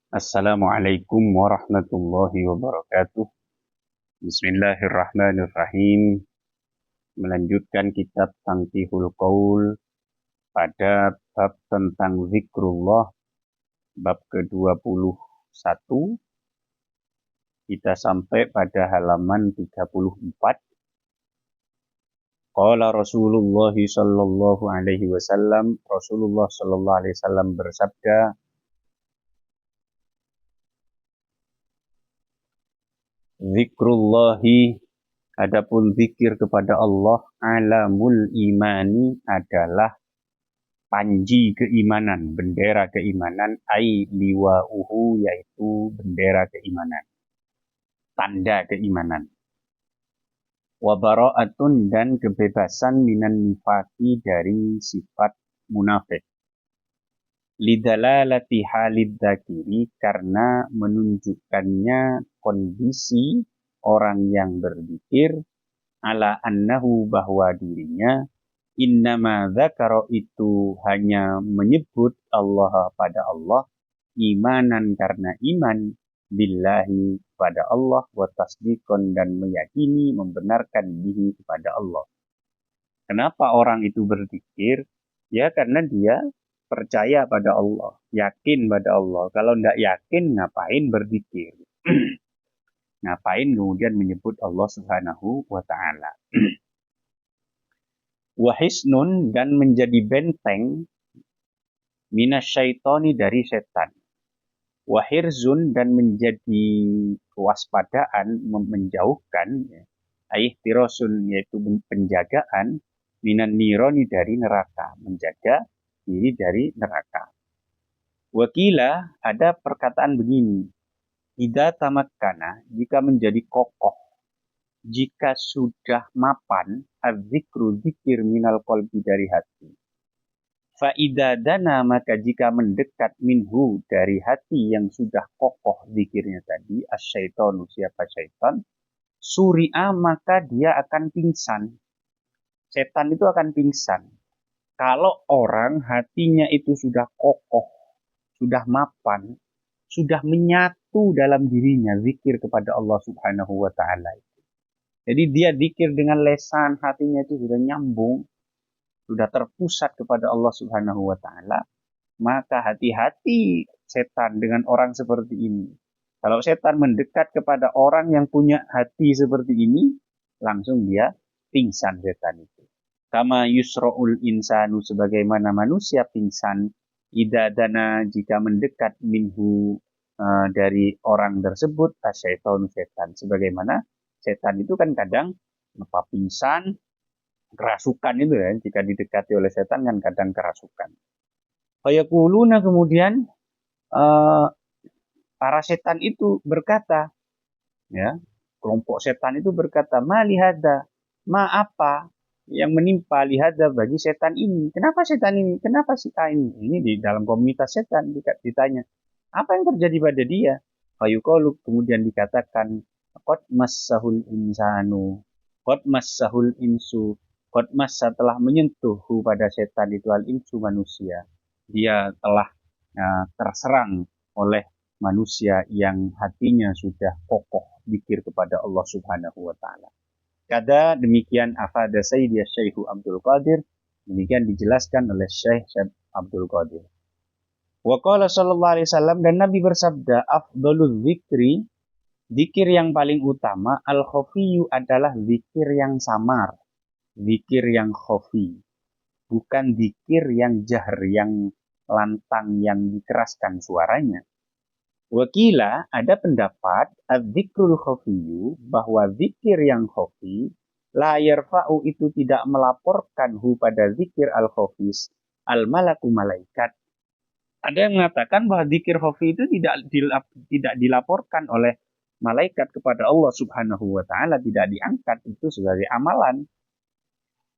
Assalamualaikum warahmatullahi wabarakatuh. Bismillahirrahmanirrahim. Melanjutkan kitab Tanqihul Qaul pada bab tentang zikrullah, bab ke-21. Kita sampai pada halaman 34. Qala Rasulullah sallallahu alaihi wasallam, Rasulullah sallallahu alaihi wasallam bersabda, zikrullahi, adapun zikir kepada Allah, alamul imani, adalah panji keimanan, bendera keimanan, ai liwa'uhu, yaitu bendera keimanan, tanda keimanan. Wa bara'atun, dan kebebasan minan nifaqi, dari sifat munafik. Lidalalati halid dzakiri, karena menunjukkannya kondisi orang yang berzikir, ala annahu, bahwa dirinya, innama dzakara, itu hanya menyebut Allah pada Allah, imanan, karena iman, billahi, pada Allah, wa tasdiqon, dan meyakini, membenarkan bihi, kepada Allah. Kenapa orang itu berzikir? Ya karena dia percaya pada Allah, yakin pada Allah. Kalau tidak yakin, ngapain berzikir? Ngapain kemudian menyebut Allah Subhanahu wa ta'ala? Wahisnun, dan menjadi benteng, minasyaitoni, dari setan. Wahirzun, dan menjadi kewaspadaan, menjauhkan, aihtirosun, yaitu penjagaan, minan nironi, dari neraka, menjaga diri dari neraka. Wakila, ada perkataan begini, idza tamakkana, jika menjadi kokoh, jika sudah mapan, az-zikru, zikir, minal qalbi, dari hati. Fa idza dana, maka jika mendekat, minhu, dari hati yang sudah kokoh zikirnya tadi, asyaitonu, siapa syaitan, suri'a, maka dia akan pingsan. Setan itu akan pingsan. Kalau orang hatinya itu sudah kokoh, sudah mapan, sudah menyatu dalam dirinya zikir kepada Allah Subhanahu wa ta'ala. Jadi dia zikir dengan lesan, hatinya itu sudah nyambung, sudah terpusat kepada Allah Subhanahu wa ta'ala, maka hati-hati setan dengan orang seperti ini. Kalau setan mendekat kepada orang yang punya hati seperti ini, langsung dia pingsan setan itu. Kama yusra'ul insanu, sebagaimana manusia pingsan, idza dana, jika mendekat, minhu, dari orang tersebut, asyaitonu, setan. Sebagaimana setan itu kan kadang pingsan, kerasukan itu ya, jika didekati oleh setan kan kadang kerasukan. Fayaquluna, kemudian para setan itu berkata, ya, kelompok setan itu berkata, ma lihada, ma apa yang menimpa lihada, bagi setan ini. Kenapa setan ini? Kenapa si A ini? Ini di dalam komunitas setan ditanya, apa yang terjadi pada dia? Fayuqalu, kemudian dikatakan, qad massahul insanu, qad massahul insu, qad massa, telah menyentuh pada setan itu, al insu, manusia. Dia telah terserang oleh manusia yang hatinya sudah kokoh zikir kepada Allah Subhanahu wa ta'ala. Kada demikian afada Sayyidiyah Syekh Abdul Qadir, demikian dijelaskan oleh Syekh Abdul Qadir. Wa qala sallallahu alaihi wasallam, dan Nabi bersabda, afdalul zikri, zikir yang paling utama, al-khafiyyu, adalah zikir yang samar, zikir yang khafi, bukan zikir yang jahr, yang lantang, yang dikeraskan suaranya. Wakila, ada pendapat, az-zikrul khafiyyu, bahwa zikir yang khafi, la yarfa'u, itu tidak melaporkan hu, pada zikir al-khafis, al-malaku, malaikat. Ada yang mengatakan bahwa zikir khafi itu tidak dilaporkan oleh malaikat kepada Allah Subhanahu wa ta'ala, tidak diangkat itu sebagai amalan.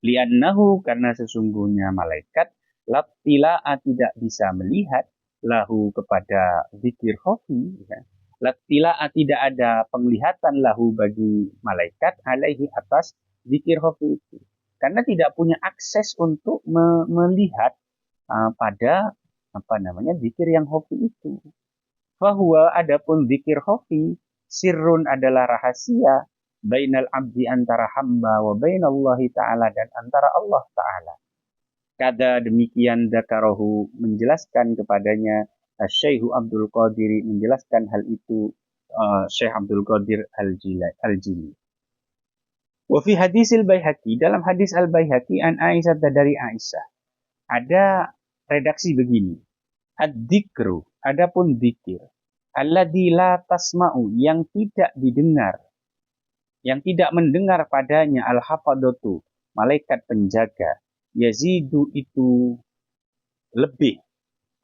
Li'annahu, karena sesungguhnya malaikat, lattila'a, tidak bisa melihat, lahu, kepada zikir khafi, ya. Lattila'a, tidak ada penglihatan, lahu, bagi malaikat, alaihi, atas zikir khafi itu. Karena tidak punya akses untuk melihat pada zikir yang khafi itu. Fahuwa adapun zikir khafi, sirrun adalah rahasia, bainal abdi antara hamba wa bainallahi ta'ala dan antara Allah ta'ala. Kada demikian dzakarahu menjelaskan kepadanya Syekh Abdul Qadir menjelaskan hal itu Syekh Abdul Qadir Al-Jili. Wa fi hadisil Baihaqi dalam hadis Al-Baihaqi an Aisyah dari Aisyah ada redaksi begini. Ad-dzikru adapun dzikir alladzi la tasma'u yang tidak didengar yang tidak mendengar padanya al-hafadatu malaikat penjaga yazidu itu lebih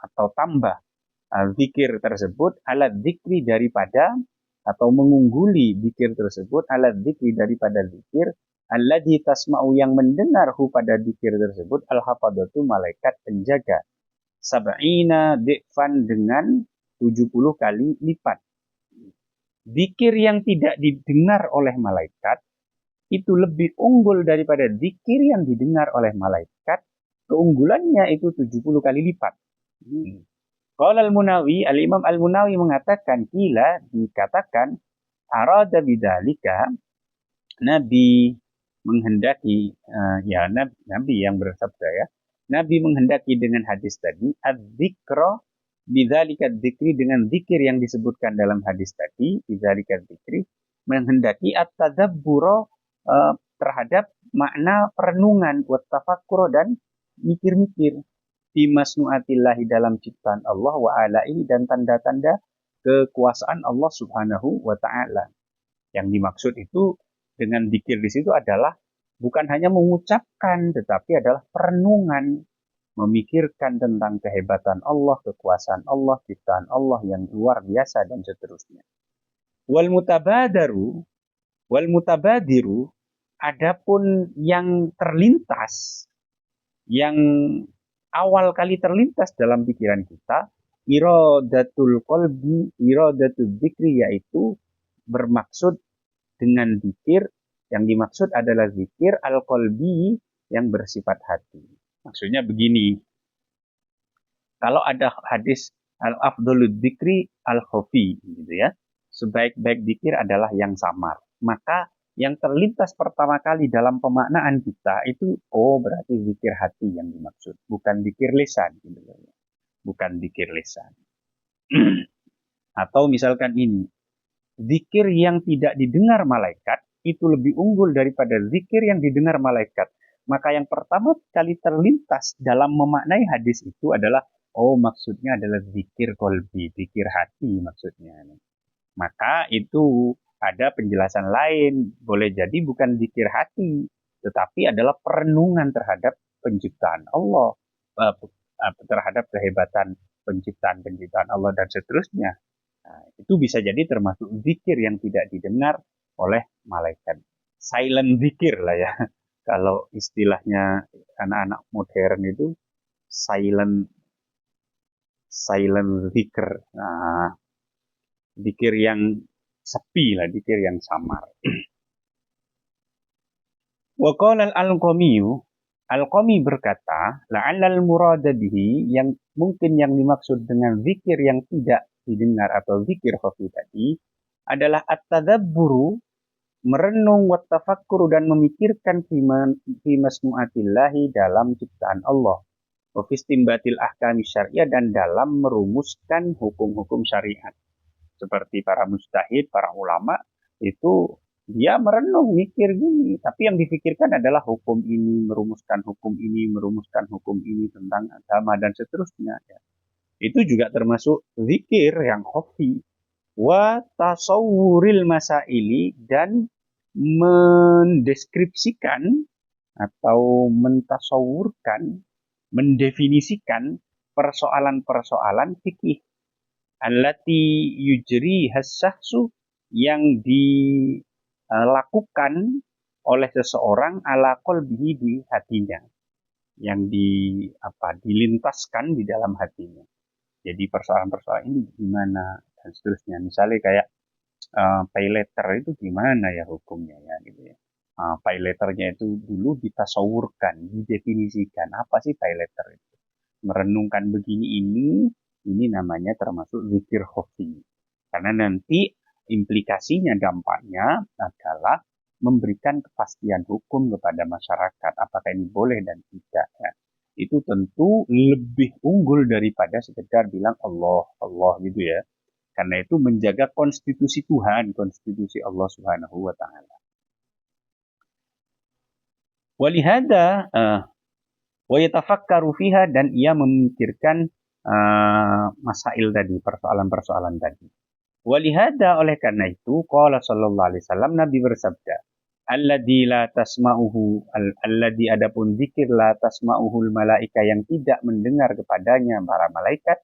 atau tambah zikir tersebut ala dzikri daripada atau mengungguli zikir tersebut ala dzikri daripada zikir alladzi tasma'u yang mendengar hu pada zikir tersebut al-hafadatu malaikat penjaga sab'ina di'fan dengan 70 kali lipat. Zikir yang tidak didengar oleh malaikat itu lebih unggul daripada zikir yang didengar oleh malaikat. Keunggulannya itu 70 kali lipat. Qala al-Munawi, al-Imam al-Munawi mengatakan, kila dikatakan, arada bidzalika, Nabi menghendaki, Nabi yang bersabda ya, Nabi menghendaki dengan hadis tadi, adzikra bidzalika dzikri dengan zikir yang disebutkan dalam hadis tadi, bidzalika dzikri, menghendaki at-tadabbura terhadap makna perenungan, wa tafakkur dan mikir-mikir fi masnuatillahi dalam ciptaan Allah wa alaihi dan tanda-tanda kekuasaan Allah Subhanahu wa taala. Yang dimaksud itu dengan zikir di situ adalah bukan hanya mengucapkan tetapi adalah perenungan, memikirkan tentang kehebatan Allah, kekuasaan Allah, ciptaan Allah yang luar biasa dan seterusnya. Wal mutabadiru adapun yang terlintas, yang awal kali terlintas dalam pikiran kita, iradatul qalbi, iradatul dzikri yaitu bermaksud dengan zikir, yang dimaksud adalah zikir al-qalbi yang bersifat hati. Maksudnya begini, kalau ada hadis al-afdhalud dzikri al-khafi gitu ya, sebaik-baik zikir adalah yang samar. Maka yang terlintas pertama kali dalam pemaknaan kita itu, berarti zikir hati yang dimaksud, bukan zikir lisan. Gitu. Bukan zikir lisan. Atau misalkan ini, zikir yang tidak didengar malaikat itu lebih unggul daripada zikir yang didengar malaikat. Maka yang pertama kali terlintas dalam memaknai hadis itu adalah, maksudnya adalah zikir qalbi, zikir hati maksudnya. Maka itu ada penjelasan lain, boleh jadi bukan zikir hati, tetapi adalah perenungan terhadap penciptaan Allah, terhadap kehebatan penciptaan Allah dan seterusnya. Nah, itu bisa jadi termasuk zikir yang tidak didengar oleh malaikat. Silent zikir lah ya. Kalau istilahnya anak-anak modern itu silent zikir. Nah, zikir yang sepi lah, zikir yang samar. Wa qala Al-Qami berkata, la'allal murada bihi, yang mungkin yang dimaksud dengan zikir yang tidak didengar atau zikir khafi tadi adalah at-tadabburu, merenung, wa tafakkuru dan memikirkan fi masnuatillahi dalam ciptaan Allah, wa fi istinbatil ahkami syariah dan dalam merumuskan hukum-hukum syariat. Seperti para mujtahid, para ulama itu dia merenung, mikir gini, tapi yang difikirkan adalah hukum ini, merumuskan hukum ini tentang agama dan seterusnya. Ya. Itu juga termasuk zikir yang khafi. Wa tasawwuril masaili dan mendeskripsikan atau mentasawurkan, mendefinisikan persoalan-persoalan fikih. Allati yujri hassahsu yang dilakukan oleh seseorang ala qalbihi di hatinya, yang dilintaskan di dalam hatinya. Jadi persoalan-persoalan ini gimana dan seterusnya. Misalnya kayak pay letter itu gimana ya hukumnya ya gitu ya. Pay letternya itu dulu ditasawurkan, didefinisikan apa sih pay letter itu. Merenungkan begini ini, ini namanya termasuk zikir khafi. Karena nanti implikasinya, dampaknya adalah memberikan kepastian hukum kepada masyarakat. Apakah ini boleh dan tidak. Ya. Itu tentu lebih unggul daripada sekedar bilang Allah, Allah gitu ya. Karena itu menjaga konstitusi Tuhan, konstitusi Allah Subhanahu wa Ta'ala. Walihada wa yatafakkaru fiha, dan ia memikirkan masail tadi, persoalan-persoalan tadi. Walihada, oleh karena itu, qala sallallahu alaihi wasallam, Nabi bersabda, alladzi la tasma'uhu, alladzi, adapun zikir la tasma'uhul malaika, yang tidak mendengar kepadanya para malaikat,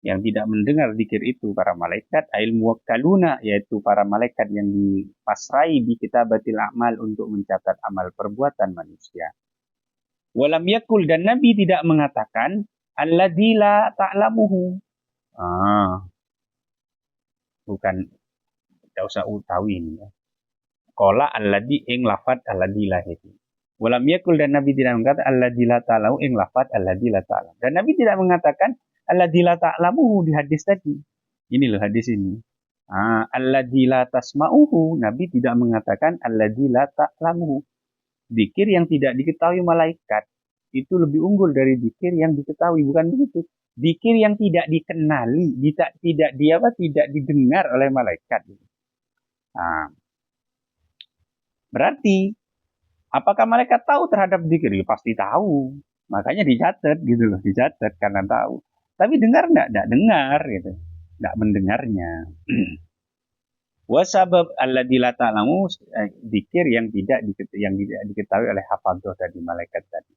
yang tidak mendengar zikir itu para malaikat, ail muwakkaluna, yaitu para malaikat yang dipasrai di kitabatil a'mal untuk mencatat amal perbuatan manusia. Walam yakul, dan Nabi tidak mengatakan alladzi la ta'lamuhu. Bukan, tidak usah tahu ini ya. Qala alladzi, ing lafad alladzi la itu. Walam yakul, dan Nabi tidak mengatakan alladzi la ta'lamu, ing lafad alladzi la ta'lam. Dan Nabi tidak mengatakan alladzi la ta'lamuhu di hadis tadi. Ini loh hadis ini. Alladzi la tasma'uhu, Nabi tidak mengatakan alladzi la ta'lamuhu. Zikir yang tidak diketahui malaikat itu lebih unggul dari zikir yang diketahui, bukan begitu. Zikir yang tidak dikenali, tidak didengar oleh malaikat. Berarti apakah malaikat tahu terhadap zikir? Ya, pasti tahu. Makanya dicatat gitu loh, dicatat karena tahu. Tapi dengar enggak dengar gitu. Enggak mendengarnya. Wasabab alladzi la ta'lamu, zikir yang tidak diketahui oleh hafadzah dari malaikat tadi.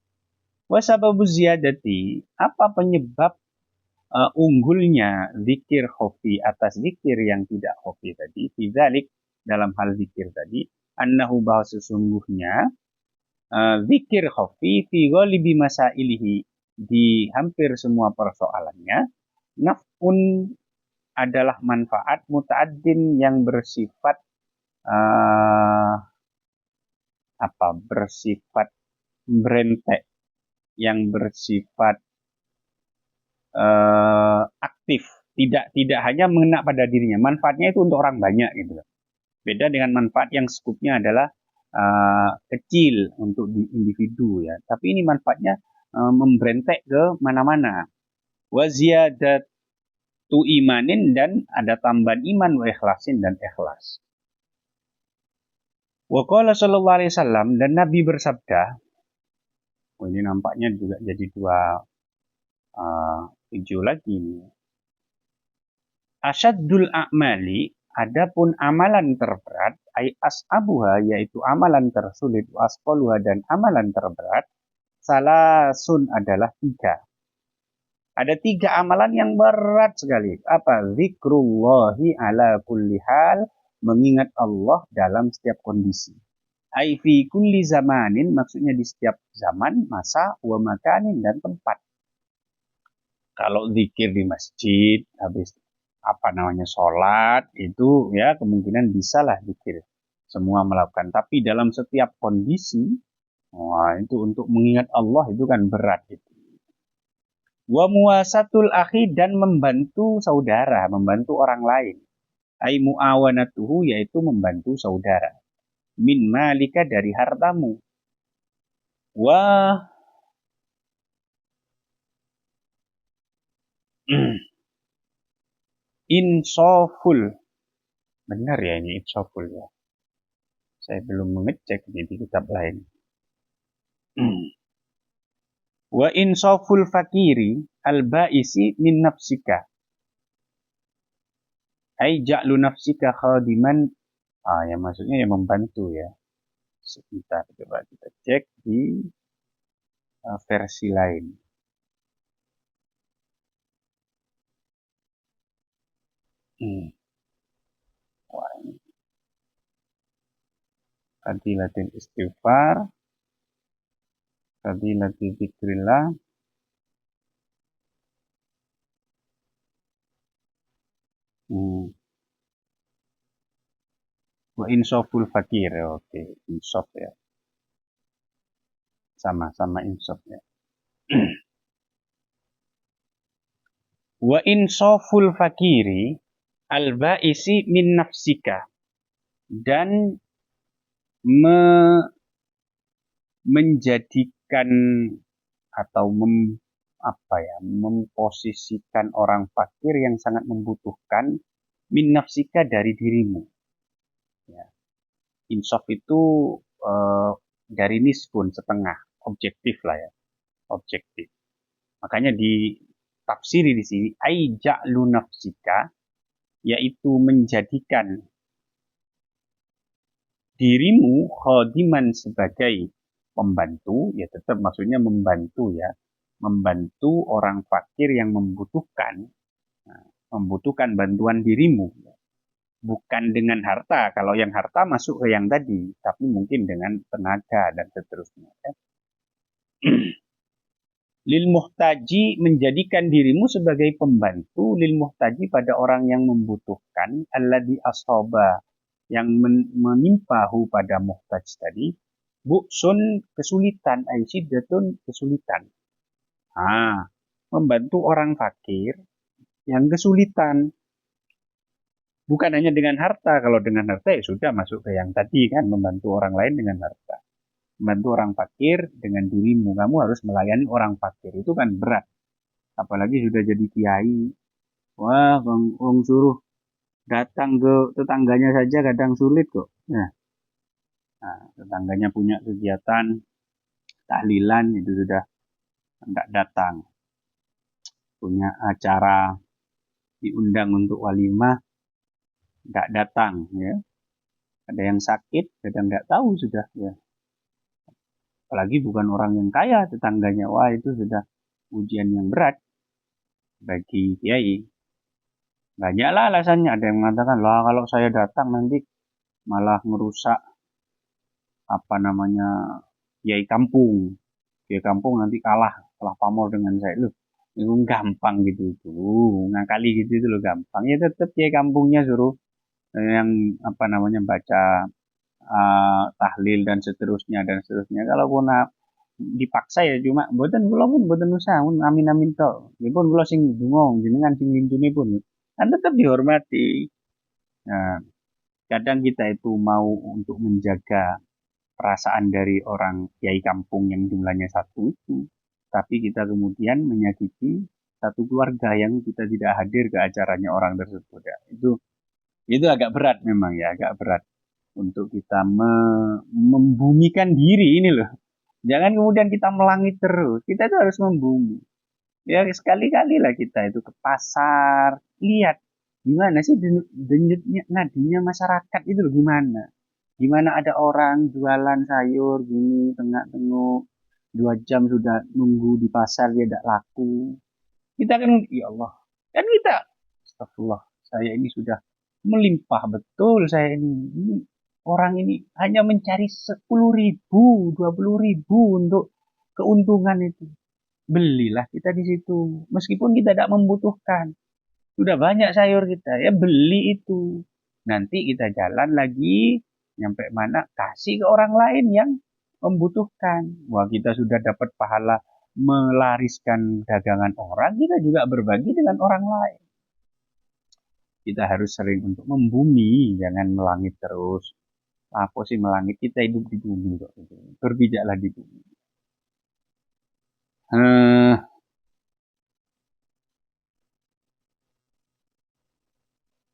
Wasababu ziyadati, apa penyebab unggulnya zikir khafi atas zikir yang tidak khafi tadi? Fidzalik, dalam hal zikir tadi, annahu, bahwa sesungguhnya zikir khafi fi ghalibi masailihi, di hampir semua persoalannya, naf'un, adalah manfaat, muta'addin, yang bersifat bersifat berentek, yang bersifat aktif, tidak hanya mengena pada dirinya. Manfaatnya itu untuk orang banyak gitu. Beda dengan manfaat yang skupnya adalah kecil untuk individu ya. Tapi ini manfaatnya memberentek ke mana-mana. Wa ziyadatu imanin, dan ada tambahan iman, wa ikhlasin, dan ikhlas. Wa qala sallallahu alaihi wasallam, dan Nabi bersabda, ini nampaknya juga jadi dua video lagi. Asyaddul a'mali, adapun amalan terberat, ay as'abuha, yaitu amalan tersulit, wasqaluha, dan amalan terberat, salasun, adalah 3. Ada 3 amalan yang berat sekali. Apa? Zikrullahi ala kulli hal, mengingat Allah dalam setiap kondisi. Ay fi kulli zamanin, maksudnya di setiap zaman, masa, wa makanin, dan tempat. Kalau zikir di masjid, habis sholat, itu ya kemungkinan bisalah zikir semua melakukan. Tapi dalam setiap kondisi, itu untuk mengingat Allah itu kan berat itu. Wa muwasatul akhi, dan membantu saudara, membantu orang lain. Ai muawanatuhu, yaitu membantu saudara. Min malika, dari hartamu. Wa insoful, benar ya ini insoful ya. Saya belum mengecek di kitab lain. Wa insoful fakiri al-ba'isi min nafsika, ai ja'lu nafsika khadiman, yang maksudnya yang membantu ya. Sebentar, coba kita cek di versi lain. Wah, ini fadilatul istighfar, fadilatul zikrillah, wa insoful fakir. Oke, insof ya, sama insof ya. Wa insaful fakiri al-ba'isi min nafsika, dan menjadikan atau memposisikan orang fakir yang sangat membutuhkan min nafsika dari dirimu. Ya. Insaf itu dari nisfun, setengah, objektif lah ya, objektif. Makanya ditafsiri di sini ai ja'lu nafsika, yaitu menjadikan dirimu khadiman sebagai pembantu, ya tetap maksudnya membantu ya, membantu orang fakir yang membutuhkan bantuan dirimu, bukan dengan harta. Kalau yang harta masuk ke yang tadi, tapi mungkin dengan tenaga dan seterusnya. Lil muhtaji, menjadikan dirimu sebagai pembantu lil muhtaji pada orang yang membutuhkan, alladzi ashaba, yang menimpahu pada muhtaj tadi, bu'sun, kesulitan, aisyiddatun, kesulitan. Membantu orang fakir yang kesulitan. Bukan hanya dengan harta. Kalau dengan harta ya sudah masuk ke yang tadi kan, membantu orang lain dengan harta. Membantu orang fakir dengan dirimu. Kamu harus melayani orang fakir. Itu kan berat. Apalagi sudah jadi kiai. Wah, orang suruh datang ke tetangganya saja kadang sulit kok. Nah, tetangganya punya kegiatan tahlilan, itu sudah tidak datang. Punya acara diundang untuk walimah, nggak datang ya. Ada yang sakit, kadang nggak tahu sudah ya. Apalagi bukan orang yang kaya tetangganya, wah itu sudah ujian yang berat bagi kiai. Banyaklah alasannya. Ada yang mengatakan, lah kalau saya datang nanti malah merusak kiai kampung. Kiai kampung nanti kalah pamor dengan saya. Loh, itu gampang gitu itu. Ngakali gitu itu loh gampang. Ya tetap kiai kampungnya suruh yang baca tahlil dan seterusnya. Kalaupun dipaksa ya cuma mboten kula pun mboten usah amin tok. Ya pun kula sing donga jenengan sing lintune pun kan tetap dihormati. Nah, kadang kita itu mau untuk menjaga perasaan dari orang kiai kampung yang jumlahnya satu itu, tapi kita kemudian menyakiti satu keluarga yang kita tidak hadir ke acaranya orang tersebut ya. Itu agak berat memang ya, agak berat untuk kita membumikan diri ini loh. Jangan kemudian kita melangit terus. Kita itu harus membumi. Ya sekali-kali lah kita itu ke pasar, lihat gimana sih denyutnya nadinya masyarakat itu loh, gimana. Gimana ada orang jualan sayur gini tengah-tengah 2 jam sudah nunggu di pasar dia tidak laku. Kita kan ya Allah, kan kita astagfirullah, saya ini sudah melimpah betul, saya ini orang ini hanya mencari 10.000, 20.000 untuk keuntungan itu. Belilah kita di situ, meskipun kita tidak membutuhkan. Sudah banyak sayur kita, ya beli itu. Nanti kita jalan lagi, nyampe mana kasih ke orang lain yang membutuhkan. Wah, kita sudah dapat pahala melariskan dagangan orang, kita juga berbagi dengan orang lain. Kita harus sering untuk membumi, jangan melangit terus. Apa sih melangit? Kita hidup di bumi kok. Berbijaklah di bumi.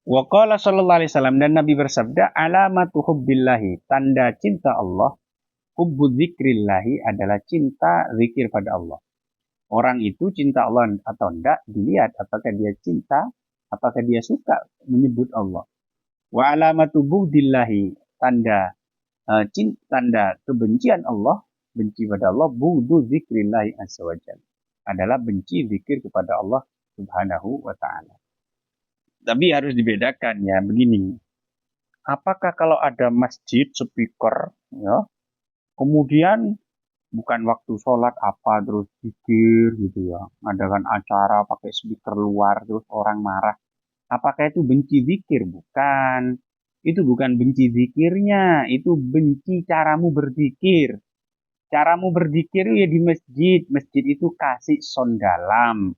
Wa qala sallallahu alaihi wasallam, dan Nabi bersabda, alamatu hubbillahi, tanda cinta Allah, hubbu dzikrillahi, adalah cinta zikir pada Allah. Orang itu cinta Allah atau enggak dilihat apakah dia cinta, apakah dia suka menyebut Allah. Wa alamatu bughdillahi, tanda kebencian Allah, benci pada Allah, bughdu dzikrillahi azza wajalla, adalah benci zikir kepada Allah subhanahu wa ta'ala. Tapi harus dibedakan ya, begini. Apakah kalau ada masjid, speaker, ya, kemudian bukan waktu sholat apa terus zikir gitu ya, adakan acara pakai speaker luar terus orang marah. Apakah itu benci zikir? Bukan. Itu bukan benci zikirnya, itu benci caramu berzikir. Caramu berzikir ya di masjid. Masjid itu kasih sound dalam.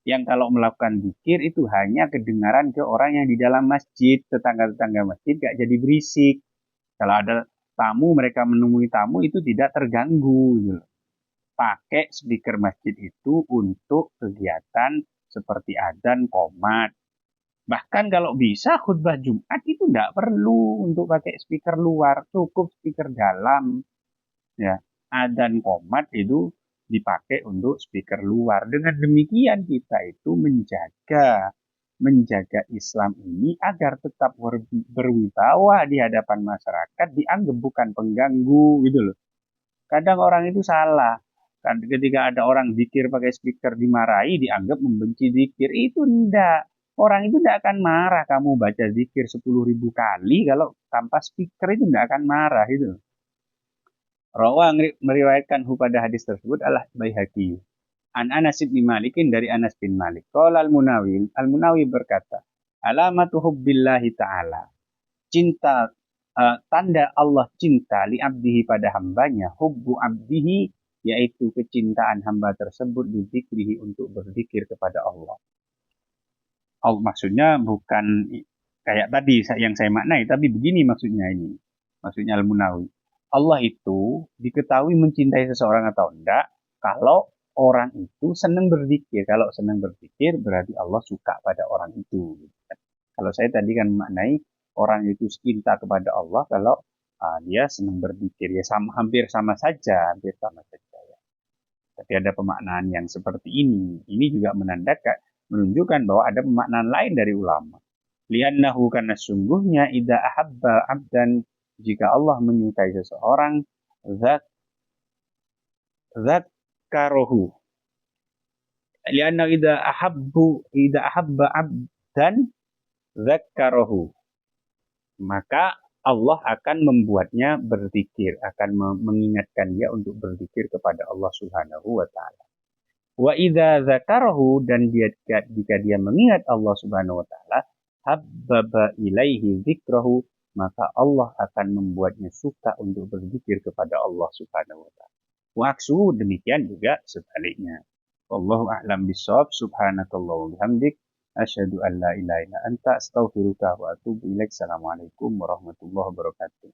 Yang kalau melakukan zikir itu hanya kedengaran ke orang yang di dalam masjid, tetangga-tetangga masjid gak jadi berisik. Kalau ada tamu, mereka menemui tamu itu tidak terganggu gitu. Pakai speaker masjid itu untuk kegiatan seperti adzan, qomat. Bahkan kalau bisa khutbah Jumat itu tidak perlu untuk pakai speaker luar, cukup speaker dalam. Ya, adzan qomat itu dipakai untuk speaker luar. Dengan demikian kita itu menjaga Islam ini agar tetap berwibawa di hadapan masyarakat, dianggap bukan pengganggu gitu loh. Kadang orang itu salah. Kan ketika ada orang zikir pakai speaker dimarahi, dianggap membenci zikir. Itu enggak. Orang itu tidak akan marah kamu baca zikir 10.000 kali kalau tanpa speaker itu tidak akan marah itu. Rawa meriwayatkan pada hadis tersebut adalah Baihaqi. An Anas bin Malikin dari Anas bin Malik. Qala Al-Munawi berkata, alamatu hubbillahi ta'ala. Cinta tanda Allah cinta li abdihi pada hambanya, hubbu abdihi yaitu kecintaan hamba tersebut bizikrihi untuk berzikir kepada Allah. Allah maksudnya bukan kayak tadi yang saya maknai, tapi begini maksudnya ini. Maksudnya Al-Munawi. Allah itu diketahui mencintai seseorang atau enggak kalau orang itu senang berzikir. Kalau senang berzikir berarti Allah suka pada orang itu. Kalau saya tadi kan maknai orang itu cinta kepada Allah kalau dia senang berzikir. Ya hampir sama saja ya. Tapi ada pemaknaan yang seperti ini. Ini juga menunjukkan bahwa ada pemaknaan lain dari ulama. Liannahu karena sungguhnya idza ahabba abdan jika Allah menyukai seseorang zakarohu. Liannahu idza ahabba abdan zakarohu. Maka Allah akan membuatnya berzikir, akan mengingatkan dia untuk berzikir kepada Allah Subhanahu wa taala. Wa idza dzakarahu dan jika dia mengingat Allah Subhanahu wa taala, habbaba ilaihi dzikrahu, maka Allah akan membuatnya suka untuk berzikir kepada Allah Subhanahu wa taala. Waksu demikian juga sebaliknya. Wallahu a'lam bishawab. Subhanakallahumma wa bihamdik asyhadu an la ilaha illa anta astaghfiruka wa atubu ilaik. Assalamualaikum warahmatullahi wabarakatuh.